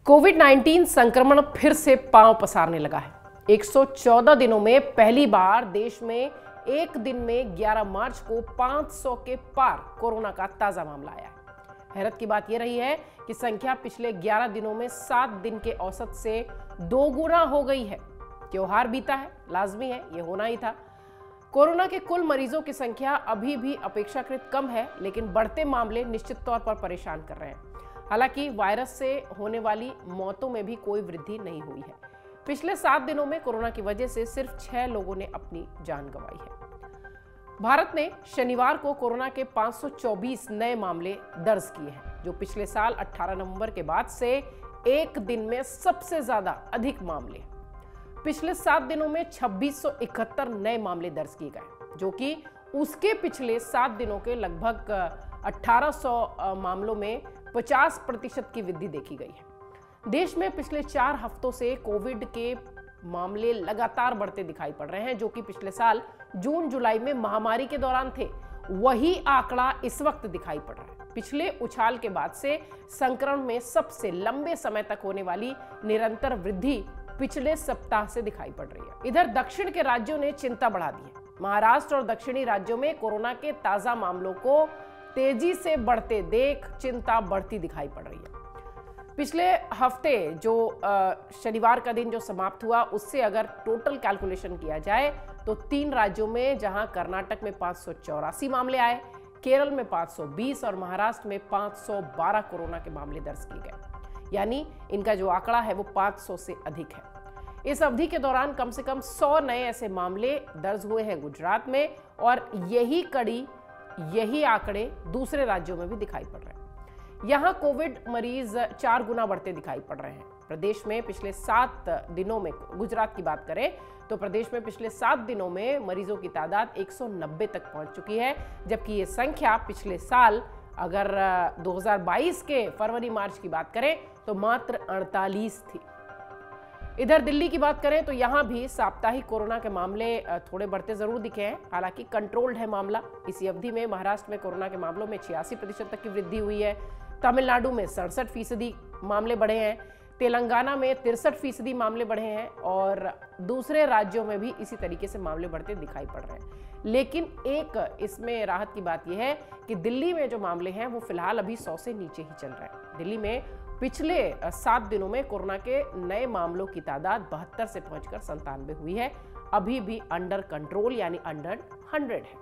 Covid 19 संक्रमण फिर से पांव पसारने लगा है। 114 दिनों में पहली बार देश में एक दिन में 11 मार्च को 500 के पार कोरोना का ताजा मामला आया है। हैरत की बात यह रही है कि संख्या पिछले 11 दिनों में 7 दिन के औसत से दोगुना हो गई है। त्योहार बीता है, लाजमी है, यह होना ही था। कोरोना के कुल मरीजों की संख्या अभी भी अपेक्षाकृत कम है, लेकिन बढ़ते मामले निश्चित तौर पर परेशान कर रहे हैं। हालांकि वायरस से होने वाली मौतों में भी कोई वृद्धि नहीं हुई है। पिछले 7 दिनों में कोरोना की वजह से सिर्फ 6 लोगों ने अपनी जान गंवाई है। भारत ने शनिवार को कोरोना के 524 नए मामले दर्ज किए हैं, जो पिछले साल 18 नवंबर के बाद से एक दिन में सबसे ज्यादा अधिक मामले। पिछले 7 दिनों में 2671 नए मामले दर्ज किए गए, जो कि उसके पिछले 7 दिनों के लगभग 1800 मामलों में 50% की वृद्धि देखी गई है। देश में पिछले 4 हफ्तों से कोविड के मामले लगातार बढ़ते दिखाई पड़ रहे हैं, जो कि पिछले साल जून जुलाई में महामारी के दौरान थे। वही आंकड़ा इस वक्त दिखाई पड़ रहा है। पिछले उछाल के बाद से संक्रमण में सबसे लंबे समय तक होने वाली निरंतर वृद्धि पिछले सप्ताह से दिखाई पड़ रही है। इधर दक्षिण के राज्यों ने चिंता बढ़ा दी है। महाराष्ट्र और दक्षिणी राज्यों में कोरोना के ताजा मामलों को तेजी से बढ़ते देख चिंता बढ़ती दिखाई पड़ रही है। पिछले हफ्ते जो शनिवार का दिन जो समाप्त हुआ, उससे अगर टोटल कैलकुलेशन किया जाए तो 3 राज्यों में, जहां कर्नाटक में 584 मामले आए, केरल में 520 और महाराष्ट्र में 512 कोरोना के मामले दर्ज किए गए। यानी इनका जो आंकड़ा है वो 500 से अधिक है। इस अवधि के दौरान कम से कम 100 नए ऐसे मामले दर्ज हुए हैं गुजरात में, और यही आंकड़े दूसरे राज्यों में भी दिखाई पड़ रहे हैं। यहां कोविड मरीज 4 गुना बढ़ते दिखाई पड़ रहे हैं। प्रदेश में पिछले 7 दिनों में, गुजरात की बात करें तो प्रदेश में पिछले 7 दिनों में मरीजों की तादाद 190 तक पहुंच चुकी है, जबकि ये संख्या पिछले साल अगर 2022 के फरवरी मार्च की बात करें तो मात्र 48 थी। इधर दिल्ली की बात करें तो यहां भी साप्ताहिक कोरोना के मामले थोड़े बढ़ते जरूर दिखे हैं, हालांकि कंट्रोल्ड है मामला। इसी अवधि में महाराष्ट्र में कोरोना के मामलों में 86% तक की वृद्धि हुई है। तमिलनाडु में 67% मामले बढ़े हैं। तेलंगाना में 63% मामले बढ़े हैं, और दूसरे राज्यों में भी इसी तरीके से मामले बढ़ते दिखाई पड़ रहे हैं। लेकिन एक इसमें राहत की बात यह है कि दिल्ली में जो मामले हैं वो फिलहाल अभी 100 से नीचे ही चल रहे हैं। दिल्ली में पिछले 7 दिनों में कोरोना के नए मामलों की तादाद 72 से पहुंचकर 97 हुई है। अभी भी अंडर कंट्रोल यानी अंडर 100 है।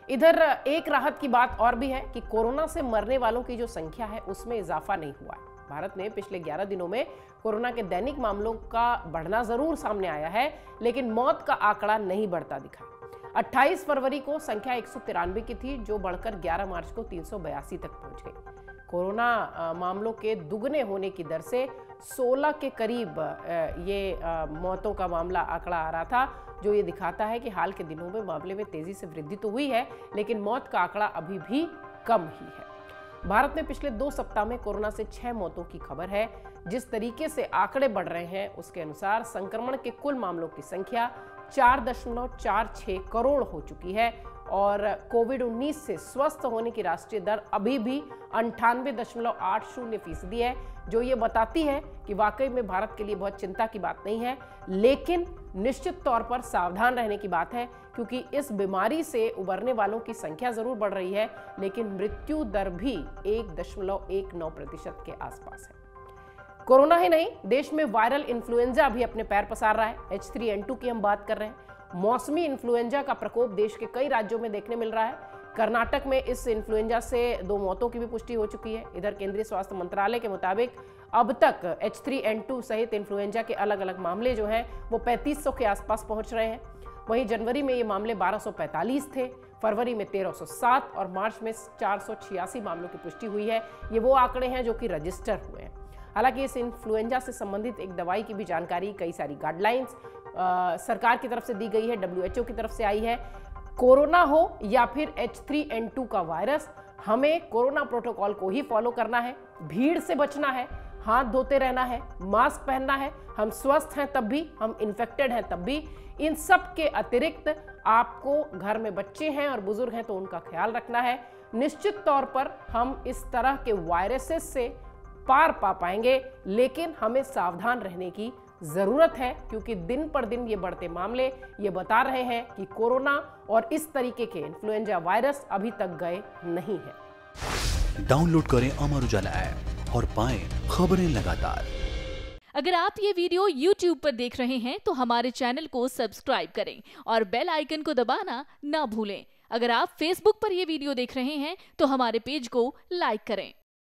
इधर एक राहत की बात और भी है कि कोरोना से मरने वालों की जो संख्या है उसमें इजाफा नहीं हुआ है। भारत में पिछले 11 दिनों में कोरोना के दैनिक मामलों का बढ़ना जरूर सामने आया है, लेकिन मौत का आंकड़ा नहीं बढ़ता दिखा। 28 फरवरी को संख्या 193 की थी, जो बढ़कर 11 मार्च को 382 तक पहुंच गई। कोरोना मामलों के दुगने होने की दर से 16 के करीब ये मौतों का मामला आंकड़ा आ रहा था, जो ये दिखाता है कि हाल के दिनों में मामले में तेजी से वृद्धि तो हुई है, लेकिन मौत का आंकड़ा अभी भी कम ही है। भारत में पिछले 2 सप्ताह में कोरोना से 6 मौतों की खबर है। जिस तरीके से आंकड़े बढ़ रहे हैं उसके अनुसार संक्रमण के कुल मामलों की संख्या 4.46 करोड़ हो चुकी है, और कोविड-19 से स्वस्थ होने की राष्ट्रीय दर अभी भी 98.80% है, जो ये बताती है कि वाकई में भारत के लिए बहुत चिंता की बात नहीं है, लेकिन निश्चित तौर पर सावधान रहने की बात है, क्योंकि इस बीमारी से उबरने वालों की संख्या जरूर बढ़ रही है, लेकिन मृत्यु दर भी 1.19% के आसपास है। कोरोना ही नहीं, देश में वायरल इन्फ्लुएंजा भी अपने पैर पसार रहा है। H3N2 की हम बात कर रहे हैं। मौसमी इन्फ्लुएंजा का प्रकोप देश के कई राज्यों में देखने मिल रहा है। कर्नाटक में इस इन्फ्लुएंजा से 2 मौतों की भी पुष्टि हो चुकी है। इधर केंद्रीय स्वास्थ्य मंत्रालय के मुताबिक अब तक H3N2 सहित इन्फ्लुएंजा के अलग अलग मामले जो हैं वो 3500 के आसपास पहुंच रहे हैं। वहीं जनवरी में ये मामले 1245 थे, फरवरी में 1307 और मार्च में 486 मामलों की पुष्टि हुई है। ये वो आंकड़े हैं जो कि रजिस्टर हुए हैं। हालांकि इस इन्फ्लुएंजा से संबंधित एक दवाई की भी जानकारी, कई सारी गाइडलाइंस सरकार की तरफ से दी गई है, WHO की तरफ से आई है। कोरोना हो या फिर H3N2 का वायरस, हमें कोरोना प्रोटोकॉल को ही फॉलो करना है, भीड़ से बचना है, हाथ धोते रहना है, मास्क पहनना है। हम स्वस्थ हैं तब भी, हम इन्फेक्टेड हैं तब भी। इन सब के अतिरिक्त आपको घर में बच्चे हैं और बुजुर्ग हैं तो उनका ख्याल रखना है। निश्चित तौर पर हम इस तरह के वायरसेस से पार पा पाएंगे, लेकिन हमें सावधान रहने की जरूरत है, क्योंकि दिन पर दिन ये बढ़ते मामले ये बता रहे हैं कि कोरोना और इस तरीके के इन्फ्लुएंजा वायरस अभी तक गए नहीं हैं। डाउनलोड करें अमर उजाला ऐप और पाएं खबरें लगातार। अगर आप ये वीडियो YouTube पर देख रहे हैं तो हमारे चैनल को सब्सक्राइब करें और बेल आइकन को दबाना ना भूलें। अगर आप Facebook पर ये वीडियो देख रहे हैं तो हमारे पेज को लाइक करें।